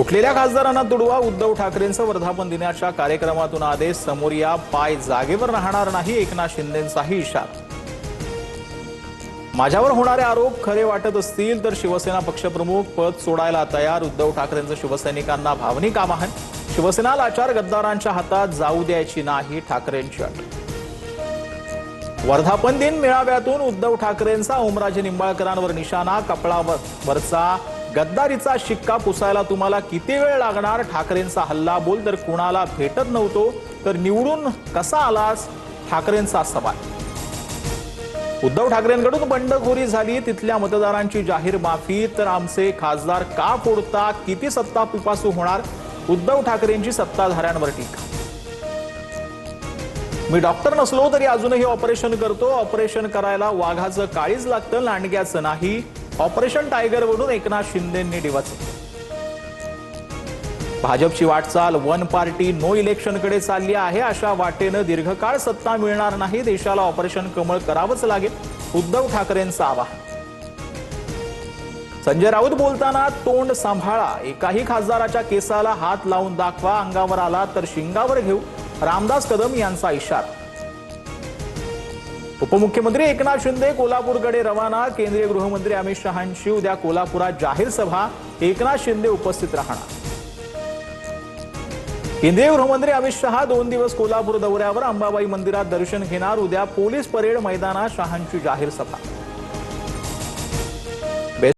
फुटलेल्या खासदारांना तुडवा, उद्धव ठाकरेंचा वर्धापन दिनाच्या कार्यक्रमातून आदेश, समोर या, पाय जागेवर राहणार नाही, एकनाथ शिंदेंचाही इशारा। माझ्यावर होणारे आरोप खरे वाटत असतील तर शिवसेना पक्षप्रमुख पद सोडायला तयार, उद्धव ठाकरेंचं शिवसैनिकांना भावनिक आवाहन। शिवसेना लाचार गद्दारांच्या हातात जाऊ द्यायची नाही, ठाकरेंची अट। वर्धापन दिन मेळाव्यातून उद्धव ठाकरेंचा ओमराजे निंबाळकरांवर निशाणा, कपळावरचा गद्दारीचा शिक्का पुसायला तुम्हाला किती वेळ लागणार, ठाकरेंचा हल्ला बोल, तर कुणाला भेटत नव्हतो तर निवडून कसा आलास, ठाकरेंचा सवाल। उद्धव ठाकरेंकडून बंडखोरी झाली, तिथल्या मतदारांची जाहीर माफी, तर आमचे खासदार का फोडता, किती सत्ता पिपासू होणार, उद्धव ठाकरेंची सत्ताधाऱ्यांवर टीका। मी डॉक्टर नसलो तरी अजूनही ऑपरेशन करतो, ऑपरेशन करायला वाघाचं काळीज लागतं, लांडग्याचं नाही, ऑपरेशन टायगर बनून एकनाथ शिंदेंनी डिवचलं। भाजपची वाटचाल वन पार्टी नो इलेक्शनकडे चालली आहे, अशा वाटेनं दीर्घकाळ सत्ता मिळणार नाही, देशाला ऑपरेशन कमळ करावंच लागेल, उद्धव ठाकरेंचं आवाहन। संजय राऊत बोलताना तोंड सांभाळा, एकाही खासदाराच्या केसाला हात लावून दाखवा, अंगावर आला तर शिंगावर घेऊ, रामदास कदम यांचा इशारा। उपमुख्यमंत्री एकनाथ शिंदे कोल्हापूरकडे रवाना, केंद्रीय गृहमंत्री अमित शहांची उद्या कोल्हापुरात जाहीर सभा, एकनाथ शिंदे उपस्थित राहणार। केंद्रीय गृहमंत्री अमित शहा 2 दिवस कोल्हापूर दौऱ्यावर, अंबाबाई मंदिरात दर्शन घेणार, उद्या पोलीस परेड मैदानात शहांची जाहीर सभा।